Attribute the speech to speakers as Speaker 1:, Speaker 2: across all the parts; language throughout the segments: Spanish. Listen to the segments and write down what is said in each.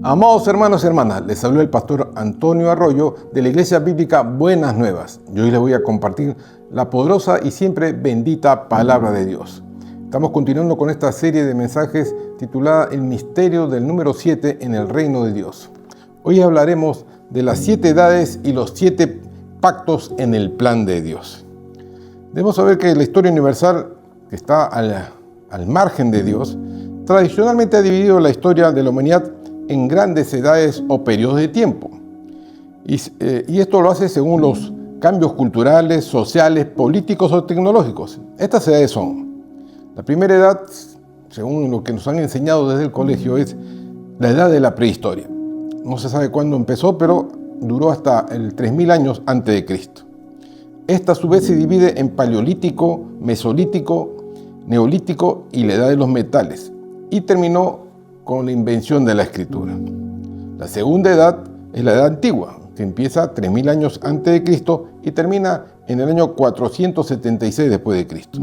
Speaker 1: Amados hermanos y hermanas, les habló el pastor Antonio Arroyo de la Iglesia Bíblica Buenas Nuevas. Y hoy les voy a compartir la poderosa y siempre bendita Palabra de Dios. Estamos continuando con esta serie de mensajes titulada El misterio del número 7 en el reino de Dios. Hoy hablaremos de las 7 edades y los 7 pactos en el plan de Dios. Debemos saber que la historia universal, que está al margen de Dios, tradicionalmente ha dividido la historia de la humanidad en grandes edades o periodos de tiempo. Y esto lo hace según los cambios culturales, sociales, políticos o tecnológicos. Estas edades son: la primera edad, según lo que nos han enseñado desde el colegio, es la edad de la prehistoria. No se sabe cuándo empezó, pero duró hasta el 3000 años antes de Cristo. Esta a su vez se divide en paleolítico, mesolítico, neolítico y la edad de los metales, y terminó con la invención de la escritura. La segunda edad es la edad antigua, que empieza 3000 años antes de Cristo y termina en el año 476 después de Cristo.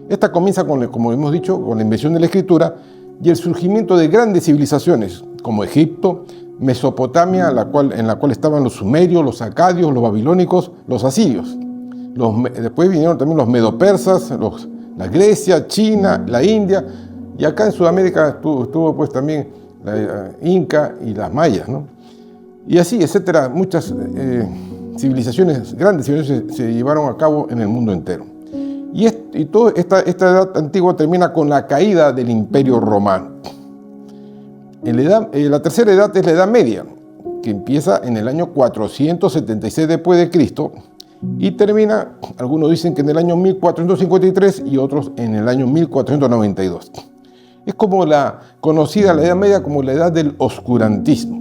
Speaker 1: Esta comienza como hemos dicho, con la invención de la escritura y el surgimiento de grandes civilizaciones como Egipto, Mesopotamia, en la cual estaban los sumerios, los acadios, los babilónicos, los asirios. Después vinieron también los medopersas, la Grecia, China, la India. Y acá en Sudamérica estuvo pues también la Inca y las mayas, ¿no? Y así, etcétera, muchas civilizaciones, grandes civilizaciones se llevaron a cabo en el mundo entero. Y toda esta edad antigua termina con la caída del Imperio Romano. La tercera edad es la Edad Media, que empieza en el año 476 después de Cristo y termina, algunos dicen que en el año 1453 y otros en el año 1492. Es como conocida la Edad Media como la edad del oscurantismo.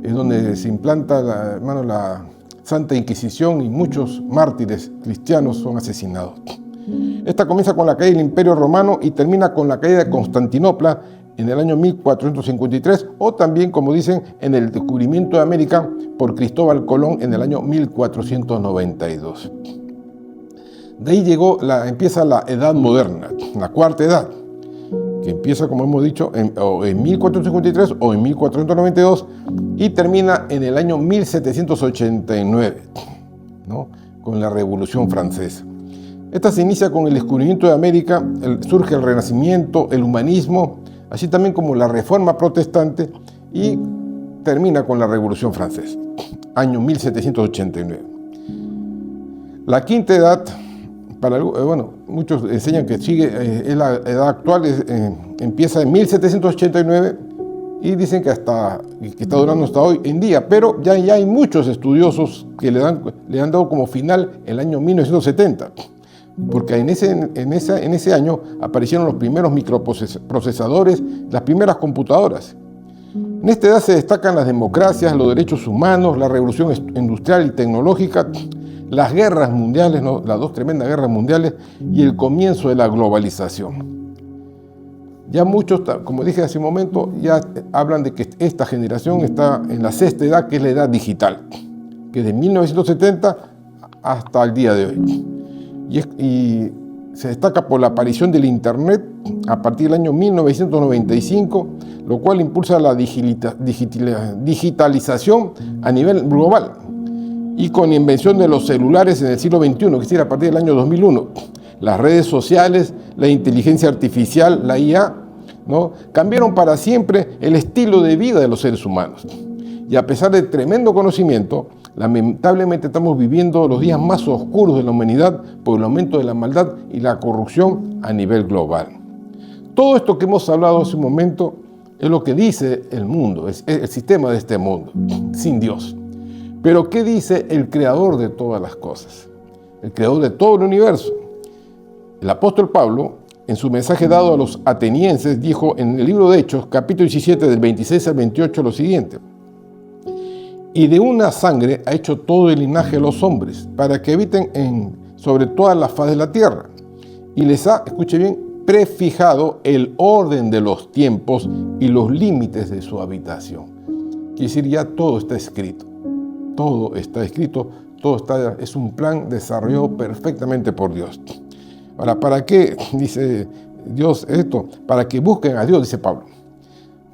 Speaker 1: Es donde se implanta la Santa Inquisición y muchos mártires cristianos son asesinados. Esta comienza con la caída del Imperio Romano y termina con la caída de Constantinopla en el año 1453, o también, como dicen, en el descubrimiento de América por Cristóbal Colón en el año 1492. De ahí empieza la Edad Moderna, la cuarta edad, que empieza, como hemos dicho, en 1453 o en 1492 y termina en el año 1789, ¿no? Con la Revolución Francesa. Esta se inicia con el descubrimiento de América, surge el Renacimiento, el humanismo, así también como la Reforma Protestante, y termina con la Revolución Francesa, año 1789. La quinta edad, muchos enseñan que es la edad actual, empieza en 1789 y dicen que está durando hasta hoy en día, pero ya hay muchos estudiosos que le han dado como final el año 1970, porque en ese año aparecieron los primeros microprocesadores, las primeras computadoras. En esta edad se destacan las democracias, los derechos humanos, la revolución industrial y tecnológica, las guerras mundiales, ¿no? Las dos tremendas guerras mundiales y el comienzo de la globalización. Ya muchos, como dije hace un momento, ya hablan de que esta generación está en la sexta edad, que es la edad digital, que es de 1970 hasta el día de hoy. Y se destaca por la aparición del Internet a partir del año 1995, lo cual impulsa la digitalización a nivel global. Y con la invención de los celulares en el siglo XXI, que es a partir del año 2001, las redes sociales, la inteligencia artificial, la IA, ¿no? Cambiaron para siempre el estilo de vida de los seres humanos. Y a pesar del tremendo conocimiento, lamentablemente estamos viviendo los días más oscuros de la humanidad por el aumento de la maldad y la corrupción a nivel global. Todo esto que hemos hablado hace un momento es lo que dice el mundo, es el sistema de este mundo, sin Dios. Pero ¿qué dice el creador de todas las cosas? El creador de todo el universo. El apóstol Pablo, en su mensaje dado a los atenienses, dijo en el libro de Hechos, capítulo 17, del 26 al 28, lo siguiente: y de una sangre ha hecho todo el linaje de los hombres, para que habiten sobre toda la faz de la tierra. Y les ha, escuche bien, prefijado el orden de los tiempos y los límites de su habitación. Quiere decir, ya todo está escrito. Todo está escrito, es un plan desarrollado perfectamente por Dios. Ahora, ¿para qué dice Dios esto? Para que busquen a Dios, dice Pablo.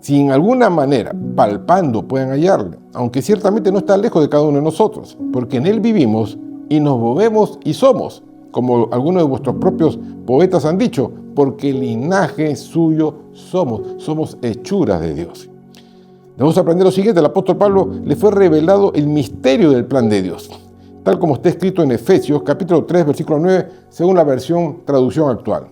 Speaker 1: si en alguna manera, palpando, pueden hallarle, aunque ciertamente no está lejos de cada uno de nosotros, porque en Él vivimos y nos movemos y somos, como algunos de vuestros propios poetas han dicho, porque linaje suyo somos hechuras de Dios. Debemos aprender lo siguiente: el apóstol Pablo le fue revelado el misterio del plan de Dios, tal como está escrito en Efesios capítulo 3, versículo 9, según la versión traducción actual.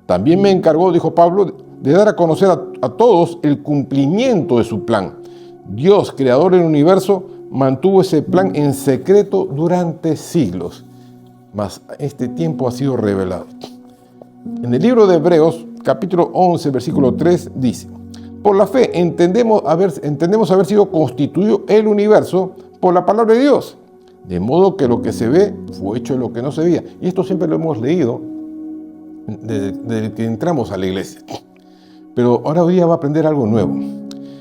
Speaker 1: También me encargó, dijo Pablo, de dar a conocer a todos el cumplimiento de su plan. Dios, creador del universo, mantuvo ese plan en secreto durante siglos, mas este tiempo ha sido revelado. En el libro de Hebreos, capítulo 11, versículo 3, dice: por la fe entendemos haber sido constituido el universo por la palabra de Dios, de modo que lo que se ve fue hecho de lo que no se veía. Y esto siempre lo hemos leído desde que entramos a la iglesia. Pero ahora hoy día va a aprender algo nuevo.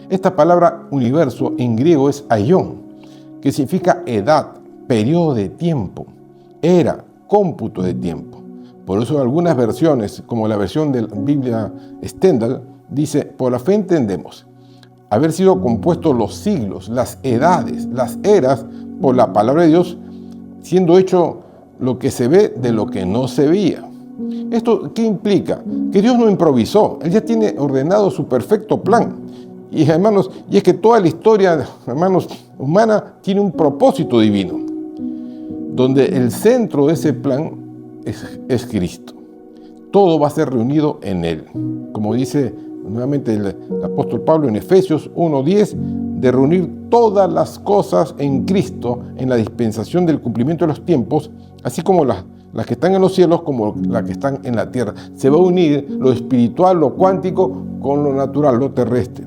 Speaker 1: Esta palabra universo en griego es aion, que significa edad, periodo de tiempo, era, cómputo de tiempo. Por eso algunas versiones, como la versión de la Biblia Stendhal, dice: por la fe entendemos haber sido compuestos los siglos, las edades, las eras, por la palabra de Dios, siendo hecho lo que se ve de lo que no se veía. ¿Esto qué implica? Que Dios no improvisó, Él ya tiene ordenado su perfecto plan. Y hermanos, y es que toda la historia, hermanos, humana tiene un propósito divino, donde el centro de ese plan es Cristo. Todo va a ser reunido en Él. Como dice nuevamente el apóstol Pablo en Efesios 1:10, de reunir todas las cosas en Cristo en la dispensación del cumplimiento de los tiempos, así como las que están en los cielos como las que están en la tierra. Se va a unir lo espiritual, lo cuántico, con lo natural, lo terrestre.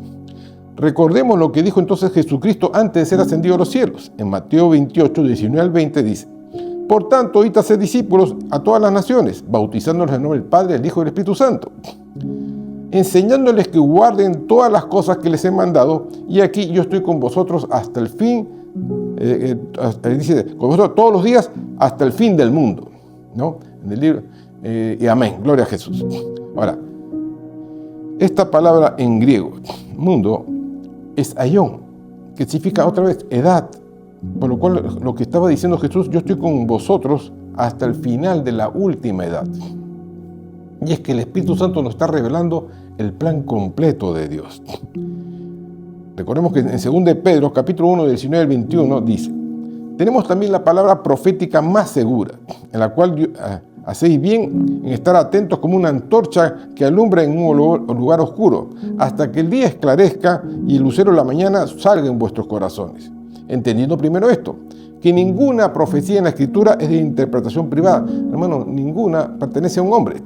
Speaker 1: Recordemos lo que dijo entonces Jesucristo antes de ser ascendido a los cielos. En Mateo 28, 19 al 20 dice: por tanto, id a ser discípulos a todas las naciones, bautizándolos en nombre del Padre, del Hijo y del Espíritu Santo, enseñándoles que guarden todas las cosas que les he mandado, y aquí yo estoy con vosotros hasta el fin, dice, con vosotros todos los días hasta el fin del mundo, ¿no? En el libro, y amén, gloria a Jesús. Ahora, esta palabra en griego, mundo, es aion, que significa otra vez edad, por lo cual lo que estaba diciendo Jesús: yo estoy con vosotros hasta el final de la última edad. Y es que el Espíritu Santo nos está revelando el plan completo de Dios. Recordemos que en 2 Pedro, capítulo 1, 19 al 21, dice: tenemos también la palabra profética más segura, en la cual hacéis bien en estar atentos como una antorcha que alumbra en un lugar oscuro, hasta que el día esclarezca y el lucero de la mañana salga en vuestros corazones. Entendiendo primero esto, que ninguna profecía en la Escritura es de interpretación privada. Hermano, ninguna pertenece a un hombre,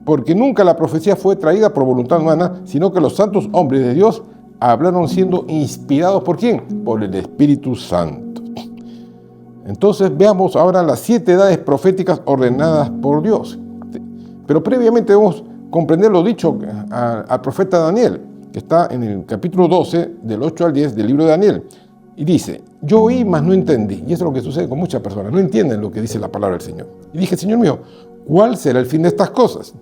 Speaker 1: porque nunca la profecía fue traída por voluntad humana, sino que los santos hombres de Dios hablaron siendo inspirados ¿por quién? Por el Espíritu Santo. Entonces veamos ahora las 7 edades proféticas ordenadas por Dios. Pero previamente debemos comprender lo dicho al profeta Daniel, que está en el capítulo 12, del 8 al 10 del libro de Daniel. Y dice: yo oí, mas no entendí. Y eso es lo que sucede con muchas personas. No entienden lo que dice la palabra del Señor. Y dije: Señor mío, ¿cuál será el fin de estas cosas?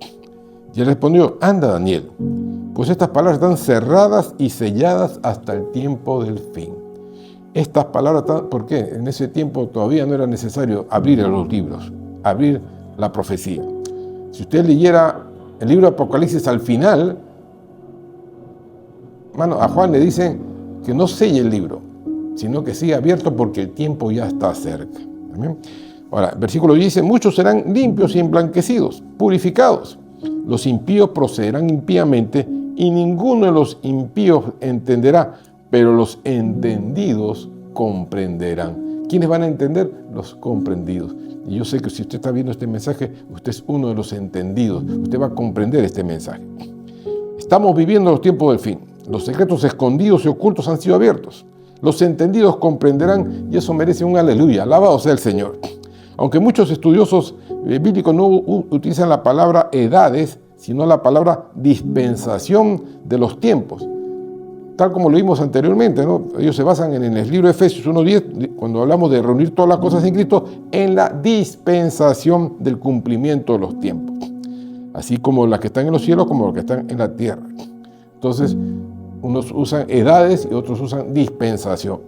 Speaker 1: Y él respondió: anda, Daniel, pues estas palabras están cerradas y selladas hasta el tiempo del fin. Estas palabras, ¿por qué? En ese tiempo todavía no era necesario abrir los libros, abrir la profecía. Si usted leyera el libro de Apocalipsis al final, a Juan le dicen que no selle el libro, sino que siga abierto porque el tiempo ya está cerca. ¿Amén? Ahora, el versículo dice: muchos serán limpios y emblanquecidos, purificados. Los impíos procederán impíamente y ninguno de los impíos entenderá, pero los entendidos comprenderán. ¿Quiénes van a entender? Los comprendidos. Y yo sé que si usted está viendo este mensaje, usted es uno de los entendidos. Usted va a comprender este mensaje. Estamos viviendo los tiempos del fin. Los secretos escondidos y ocultos han sido abiertos. Los entendidos comprenderán, y eso merece un aleluya. Alabado sea el Señor. Aunque muchos estudiosos bíblicos no utilizan la palabra edades, sino la palabra dispensación de los tiempos. Tal como lo vimos anteriormente, ¿no? Ellos se basan en el libro de Efesios 1:10, cuando hablamos de reunir todas las cosas en Cristo, en la dispensación del cumplimiento de los tiempos. Así como las que están en los cielos, como las que están en la tierra. Entonces, Unos usan edades y otros usan dispensación.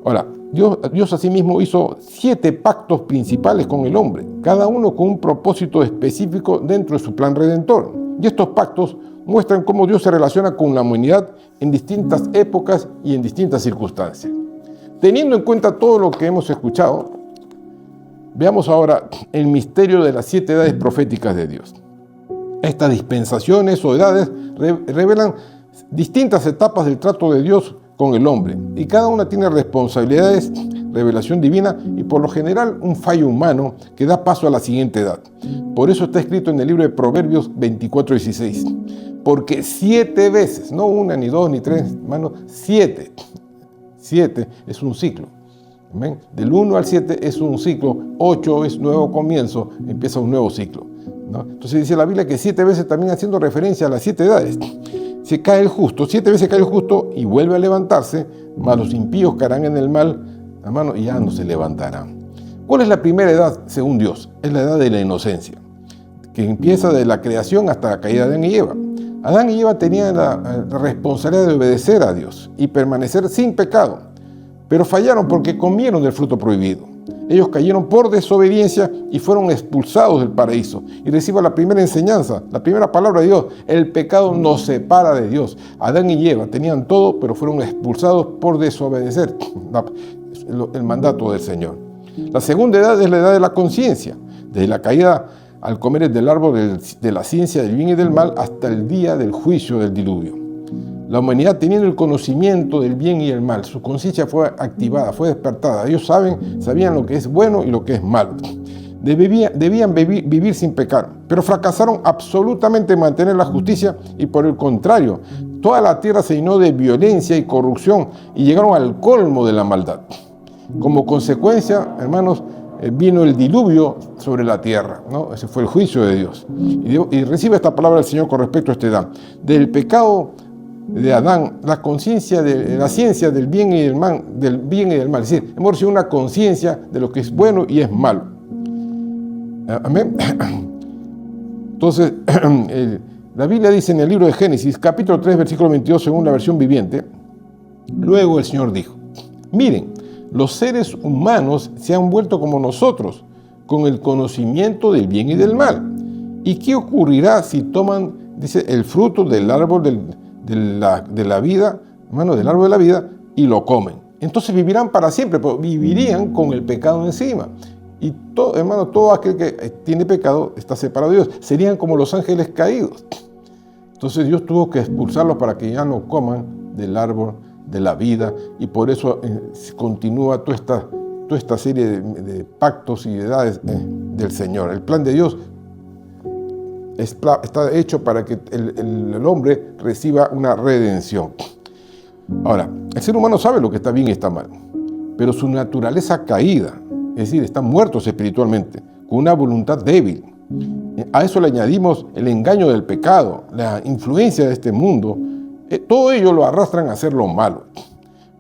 Speaker 1: Ahora, Dios asimismo hizo 7 pactos principales con el hombre, cada uno con un propósito específico dentro de su plan redentor. Y estos pactos muestran cómo Dios se relaciona con la humanidad en distintas épocas y en distintas circunstancias. Teniendo en cuenta todo lo que hemos escuchado, veamos ahora el misterio de las 7 edades proféticas de Dios. Estas dispensaciones o edades revelan distintas etapas del trato de Dios con el hombre, y cada una tiene responsabilidades, revelación divina y por lo general un fallo humano que da paso a la siguiente edad. Por eso está escrito en el libro de Proverbios 24:16, porque 7 veces, no una, ni 2, ni 3, hermanos, 7 es un ciclo. ¿Amén? Del 1 al 7 es un ciclo, 8 es nuevo comienzo, empieza un nuevo ciclo, ¿no? Entonces dice la Biblia que 7 veces también haciendo referencia a las 7 edades. Se cae el justo, 7 veces cae el justo y vuelve a levantarse, mas los impíos caerán en el mal, hermano, y ya no se levantarán. ¿Cuál es la primera edad según Dios? Es la edad de la inocencia, que empieza de la creación hasta la caída de Adán y Eva. Adán y Eva tenían la responsabilidad de obedecer a Dios y permanecer sin pecado, pero fallaron porque comieron del fruto prohibido. Ellos cayeron por desobediencia y fueron expulsados del paraíso. Y reciba la primera enseñanza, la primera palabra de Dios: el pecado nos separa de Dios. Adán y Eva tenían todo, pero fueron expulsados por desobedecer el mandato del Señor. La segunda edad es la edad de la conciencia, desde la caída al comer del árbol de la ciencia del bien y del mal hasta el día del juicio del diluvio. La humanidad, teniendo el conocimiento del bien y el mal, su conciencia fue activada, fue despertada. Ellos sabían lo que es bueno y lo que es malo. Debían vivir sin pecar, pero fracasaron absolutamente en mantener la justicia y por el contrario, toda la tierra se llenó de violencia y corrupción y llegaron al colmo de la maldad. Como consecuencia, hermanos, vino el diluvio sobre la tierra, ¿no? Ese fue el juicio de Dios. Y recibe esta palabra del Señor con respecto a esta edad. Del pecado de Adán, la conciencia de la ciencia del bien y del mal, es decir, hemos recibido una conciencia de lo que es bueno y es malo. Amén. Entonces, la Biblia dice en el libro de Génesis, capítulo 3, versículo 22, según la versión viviente: luego el Señor dijo, miren, los seres humanos se han vuelto como nosotros, con el conocimiento del bien y del mal. ¿Y qué ocurrirá si toman, dice, el fruto del árbol de la vida, hermano, del árbol de la vida, y lo comen? Entonces vivirán para siempre, pero vivirían con el pecado encima. Y todo, hermano, todo aquel que tiene pecado está separado de Dios. Serían como los ángeles caídos. Entonces Dios tuvo que expulsarlos para que ya no coman del árbol de la vida, y por eso continúa toda esta serie de pactos y edades del Señor. El plan de Dios está hecho para que el hombre reciba una redención. Ahora, el ser humano sabe lo que está bien y está mal, pero su naturaleza caída, es decir, están muertos espiritualmente, con una voluntad débil. A eso le añadimos el engaño del pecado, la influencia de este mundo. Todo ello lo arrastran a hacer lo malo.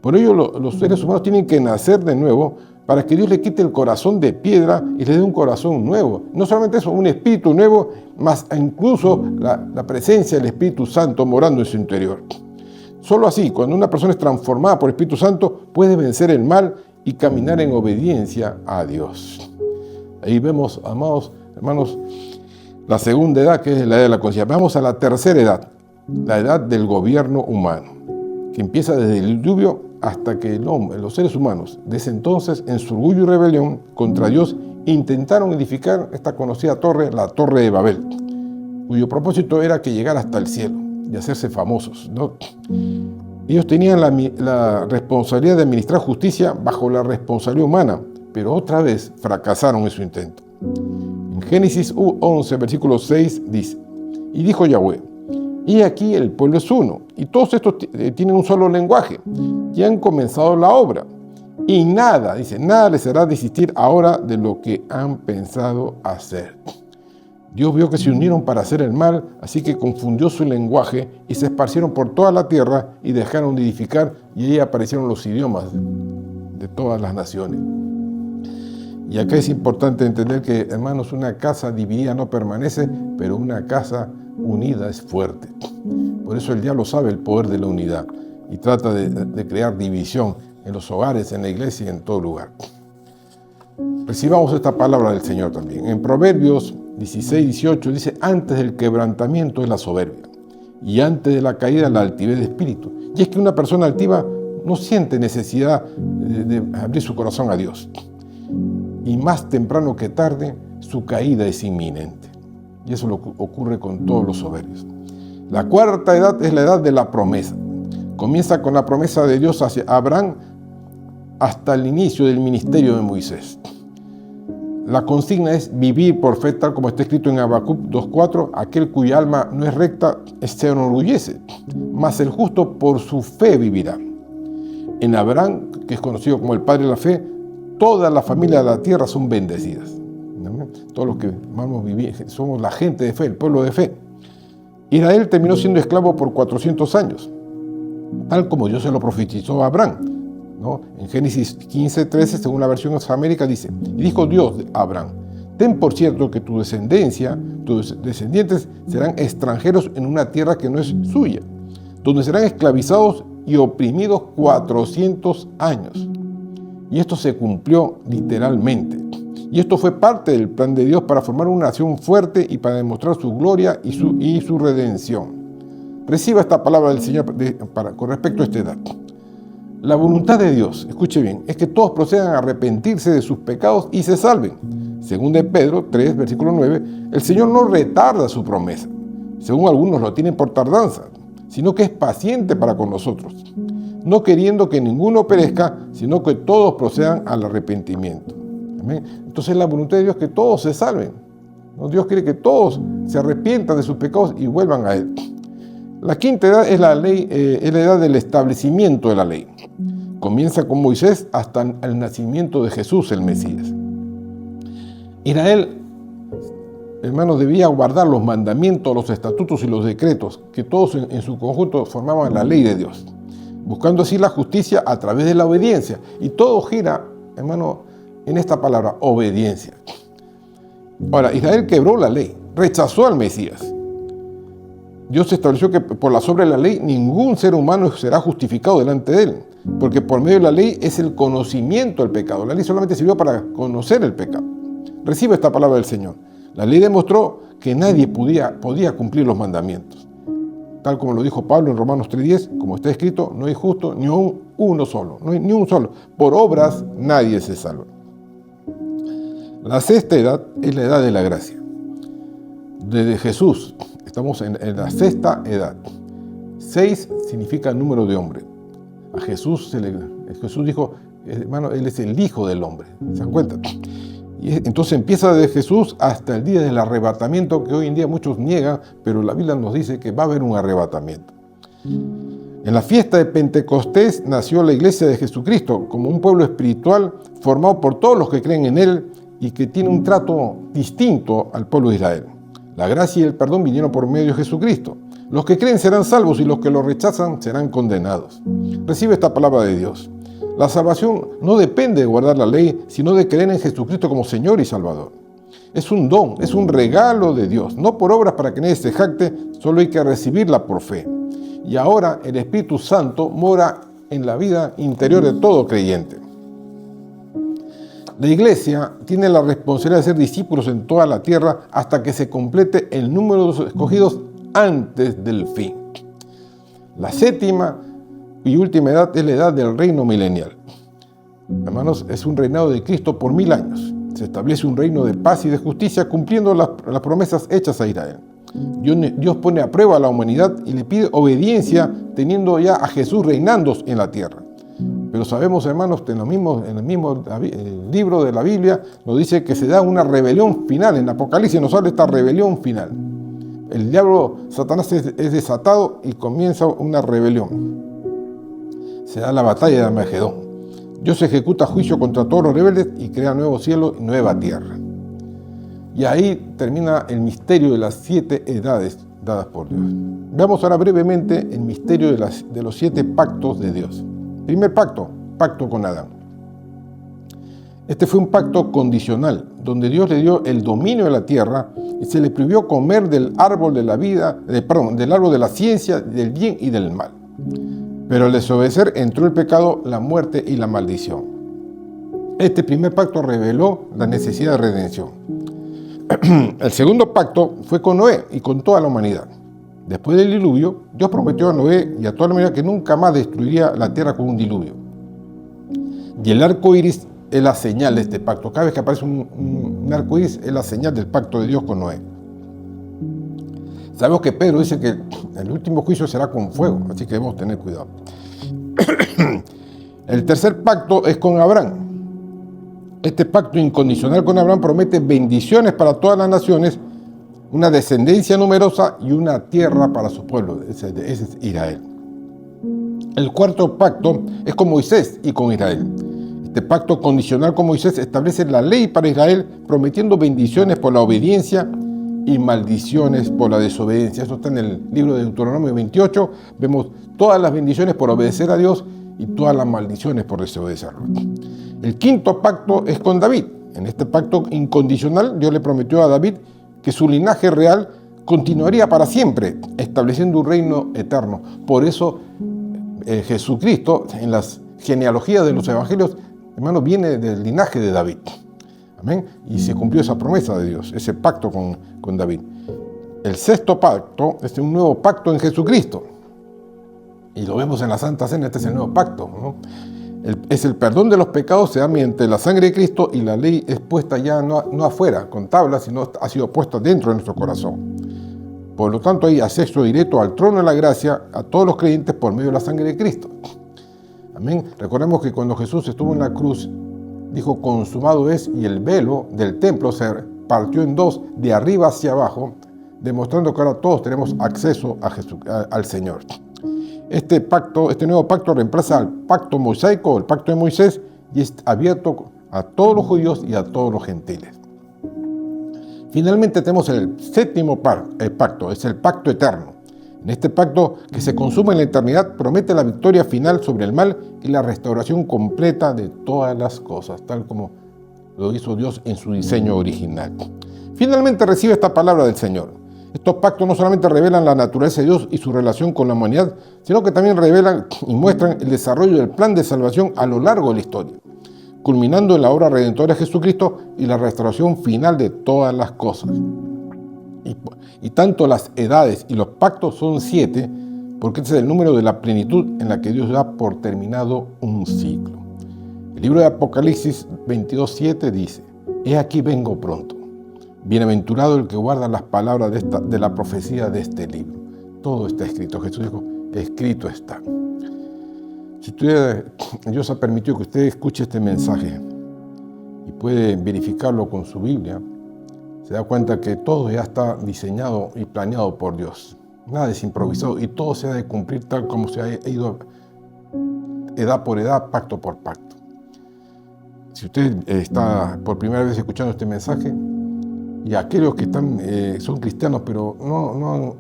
Speaker 1: Por ello los seres humanos tienen que nacer de nuevo para que Dios le quite el corazón de piedra y le dé un corazón nuevo. No solamente eso, un espíritu nuevo, más incluso la presencia del Espíritu Santo morando en su interior. Solo así, cuando una persona es transformada por el Espíritu Santo, puede vencer el mal y caminar en obediencia a Dios. Ahí vemos, amados hermanos, la segunda edad, que es la edad de la conciencia. Vamos a la tercera edad, la edad del gobierno humano, que empieza desde el diluvio hasta que los seres humanos, desde entonces, en su orgullo y rebelión contra Dios, intentaron edificar esta conocida torre, la Torre de Babel, cuyo propósito era que llegara hasta el cielo y hacerse famosos, ¿no? Ellos tenían la responsabilidad de administrar justicia bajo la responsabilidad humana, pero otra vez fracasaron en su intento. En Génesis 11, versículo 6 dice, y dijo Yahweh, y aquí el pueblo es uno, y todos estos tienen un solo lenguaje, y han comenzado la obra, y nada, dice, nada les hará desistir ahora de lo que han pensado hacer. Dios vio que se unieron para hacer el mal, así que confundió su lenguaje y se esparcieron por toda la tierra y dejaron de edificar, y ahí aparecieron los idiomas de todas las naciones. Y acá es importante entender que, hermanos, una casa dividida no permanece, pero una casa unida es fuerte. Por eso el diablo sabe el poder de la unidad y trata de crear división en los hogares, en la iglesia y en todo lugar. Recibamos esta palabra del Señor también. En Proverbios 16, 18 dice: antes del quebrantamiento es la soberbia, y antes de la caída la altivez de espíritu. Y es que una persona altiva no siente necesidad de abrir su corazón a Dios. Y más temprano que tarde, su caída es inminente. Y eso ocurre con todos los soberbios. La cuarta edad es la edad de la promesa. Comienza con la promesa de Dios hacia Abraham hasta el inicio del ministerio de Moisés. La consigna es vivir por fe, tal como está escrito en Habacuc 2:4: aquel cuya alma no es recta se enorgullece, mas el justo por su fe vivirá. En Abraham, que es conocido como el padre de la fe, toda la familia de la tierra son bendecidas. Todos los que vamos a vivir somos la gente de fe, el pueblo de fe. Israel terminó siendo esclavo por 400 años, tal como Dios se lo profetizó a Abraham, ¿no? En Génesis 15:13, según la versión de América, dice: y dijo Dios a Abraham: ten por cierto que tu descendencia, tus descendientes serán extranjeros en una tierra que no es suya, donde serán esclavizados y oprimidos 400 años. Y esto se cumplió literalmente. Y esto fue parte del plan de Dios para formar una nación fuerte y para demostrar su gloria y su redención. Reciba esta palabra del Señor con respecto a esta edad. La voluntad de Dios, escuche bien, es que todos procedan a arrepentirse de sus pecados y se salven. Según de Pedro 3, versículo 9, el Señor no retarda su promesa, según algunos lo tienen por tardanza, sino que es paciente para con nosotros, no queriendo que ninguno perezca, sino que todos procedan al arrepentimiento. ¿Amén? Entonces la voluntad de Dios es que todos se salven. ¿No? Dios quiere que todos se arrepientan de sus pecados y vuelvan a Él. La quinta edad es la ley, es la edad del establecimiento de la ley. Comienza con Moisés hasta el nacimiento de Jesús, el Mesías. Israel, hermanos, debía guardar los mandamientos, los estatutos y los decretos, que todos en su conjunto formaban la ley de Dios, buscando así la justicia a través de la obediencia. Y todo gira, hermano, en esta palabra, obediencia. Ahora, Israel quebró la ley, rechazó al Mesías. Dios estableció que por la obra de la ley ningún ser humano será justificado delante de Él, porque por medio de la ley es el conocimiento del pecado. La ley solamente sirvió para conocer el pecado. Recibe esta palabra del Señor. La ley demostró que nadie podía cumplir los mandamientos. Tal como lo dijo Pablo en Romanos 3:10, como está escrito: no hay justo ni uno solo, no hay ni un solo. Por obras nadie se salva. La sexta edad es la edad de la gracia. Desde Jesús estamos en la sexta edad. 6 significa número de hombre. A Jesús dijo: hermano, Él es el Hijo del Hombre. ¿Se dan cuenta? Y entonces empieza de Jesús hasta el día del arrebatamiento, que hoy en día muchos niegan, pero la Biblia nos dice que va a haber un arrebatamiento. En la fiesta de Pentecostés nació la iglesia de Jesucristo como un pueblo espiritual formado por todos los que creen en Él y que tiene un trato distinto al pueblo de Israel. La gracia y el perdón vinieron por medio de Jesucristo. Los que creen serán salvos y los que lo rechazan serán condenados. Recibe esta palabra de Dios. La salvación no depende de guardar la ley, sino de creer en Jesucristo como Señor y Salvador. Es un don, es un regalo de Dios, no por obras para que nadie se jacte, solo hay que recibirla por fe. Y ahora el Espíritu Santo mora en la vida interior de todo creyente. La iglesia tiene la responsabilidad de ser discípulos en toda la tierra hasta que se complete el número de los escogidos antes del fin. La séptima y última edad es la edad del reino milenial. Hermanos, es un reinado de Cristo por 1000 años. Se establece un reino de paz y de justicia cumpliendo las promesas hechas a Israel. Dios pone a prueba a la humanidad y le pide obediencia teniendo ya a Jesús reinando en la tierra. Pero sabemos, hermanos, que en el mismo libro de la Biblia nos dice que se da una rebelión final. En Apocalipsis nos habla de esta rebelión final. El diablo, Satanás, es desatado y comienza una rebelión. Se da la batalla de Armagedón. Dios ejecuta juicio contra todos los rebeldes y crea nuevo cielo y nueva tierra. Y ahí termina el misterio de las 7 edades dadas por Dios. Veamos ahora brevemente el misterio de los 7 pactos de Dios. Primer pacto, pacto con Adán. Este fue un pacto condicional. donde Dios le dio el dominio de la tierra y se le prohibió comer del árbol de la vida, del árbol de la ciencia, del bien y del mal. Pero al desobedecer entró el pecado, la muerte y la maldición. Este primer pacto reveló la necesidad de redención. El segundo pacto fue con Noé y con toda la humanidad. Después del diluvio, Dios prometió a Noé y a toda la humanidad que nunca más destruiría la tierra con un diluvio. Y el arco iris es la señal de este pacto. Cada vez que aparece un arco iris es la señal del pacto de Dios con Noé. Sabemos que Pedro dice que el último juicio será con fuego, así que debemos tener cuidado. El tercer pacto es con Abraham. Este pacto incondicional con Abraham promete bendiciones para todas las naciones, una descendencia numerosa y una tierra para su pueblo. Ese es Israel. El cuarto pacto es con Moisés y con Israel. Este pacto condicional con Moisés establece la ley para Israel, prometiendo bendiciones por la obediencia y maldiciones por la desobediencia. Eso está en el libro de Deuteronomio 28. Vemos todas las bendiciones por obedecer a Dios y todas las maldiciones por desobedecerlo. El quinto pacto es con David. En este pacto incondicional, Dios le prometió a David que su linaje real continuaría para siempre, estableciendo un reino eterno. Por eso Jesucristo, en las genealogías de los evangelios, hermanos, viene del linaje de David. Amén. Y se cumplió esa promesa de Dios, ese pacto con David. El sexto pacto es un nuevo pacto en Jesucristo. Y lo vemos en la Santa Cena, este es el nuevo pacto, ¿no? Es el perdón de los pecados, se da mediante la sangre de Cristo, y la ley es puesta ya no afuera, con tablas, sino ha sido puesta dentro de nuestro corazón. Por lo tanto, hay acceso directo al trono de la gracia a todos los creyentes por medio de la sangre de Cristo. Amén. Recordemos que cuando Jesús estuvo en la cruz, dijo, consumado es, y el velo del templo se partió en dos, de arriba hacia abajo, demostrando que ahora todos tenemos acceso al Señor. Este nuevo pacto reemplaza al pacto mosaico, el pacto de Moisés, y es abierto a todos los judíos y a todos los gentiles. Finalmente tenemos el séptimo pacto, es el pacto eterno. En este pacto, que se consume en la eternidad, promete la victoria final sobre el mal y la restauración completa de todas las cosas, tal como lo hizo Dios en su diseño original. Finalmente recibe esta palabra del Señor. Estos pactos no solamente revelan la naturaleza de Dios y su relación con la humanidad, sino que también revelan y muestran el desarrollo del plan de salvación a lo largo de la historia, culminando en la obra redentora de Jesucristo y la restauración final de todas las cosas. Y tanto las edades y los pactos son 7, porque ese es el número de la plenitud en la que Dios da por terminado un ciclo. El libro de Apocalipsis 22:7 dice, «He aquí vengo pronto. Bienaventurado el que guarda las palabras de la profecía de este libro». Todo está escrito. Jesús dijo, escrito está. Si Dios ha permitido que usted escuche este mensaje y puede verificarlo con su Biblia, se da cuenta que todo ya está diseñado y planeado por Dios. Nada es improvisado y todo se ha de cumplir tal como se ha ido edad por edad, pacto por pacto. Si usted está por primera vez escuchando este mensaje, y aquellos que son cristianos pero no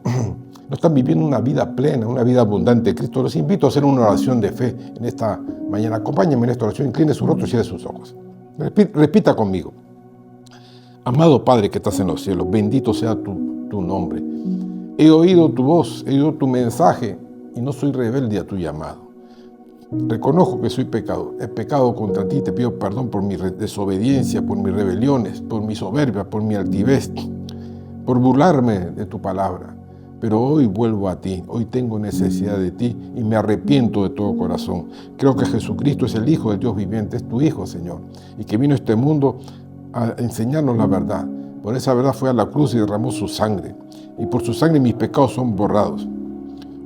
Speaker 1: están viviendo una vida plena, una vida abundante de Cristo, los invito a hacer una oración de fe en esta mañana. Acompáñenme en esta oración, incline su rostro y cierre sus ojos. Repita conmigo. Amado Padre que estás en los cielos, bendito sea tu nombre. He oído tu voz, he oído tu mensaje y no soy rebelde a tu llamado. Reconozco que soy pecador, he pecado contra ti, te pido perdón por mi desobediencia, por mis rebeliones, por mi soberbia, por mi altivez, por burlarme de tu palabra. Pero hoy vuelvo a ti, hoy tengo necesidad de ti y me arrepiento de todo corazón. Creo que Jesucristo es el Hijo del Dios viviente, es tu Hijo, Señor, y que vino a este mundo a enseñarnos la verdad. Por esa verdad fue a la cruz y derramó su sangre, y por su sangre mis pecados son borrados.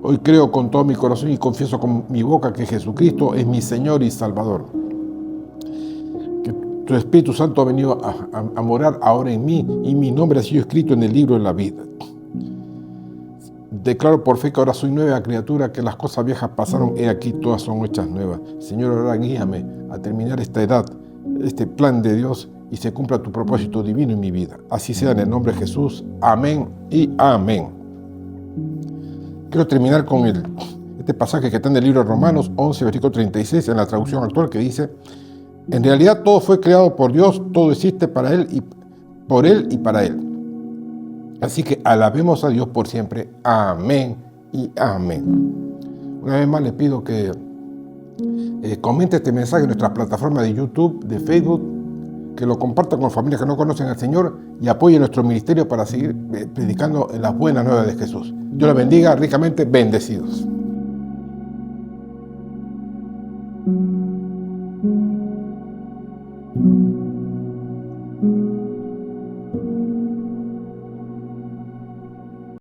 Speaker 1: Hoy creo con todo mi corazón y confieso con mi boca que Jesucristo es mi Señor y Salvador. Que tu Espíritu Santo ha venido a morar ahora en mí y mi nombre ha sido escrito en el libro de la vida. Declaro por fe que ahora soy nueva criatura, que las cosas viejas pasaron, he aquí todas son hechas nuevas. Señor, ahora guíame a terminar esta edad, este plan de Dios, y se cumpla tu propósito divino en mi vida. Así sea en el nombre de Jesús. Amén y amén. Quiero terminar con este pasaje que está en el libro de Romanos 11, versículo 36, en la traducción actual, que dice, En realidad todo fue creado por Dios, todo existe para Él y por Él y para Él. Así que alabemos a Dios por siempre. Amén y amén. Una vez más les pido que comente este mensaje en nuestras plataformas de YouTube, de Facebook, que lo compartan con familias que no conocen al Señor y apoyen nuestro ministerio para seguir predicando las buenas nuevas de Jesús. Dios les bendiga, ricamente bendecidos.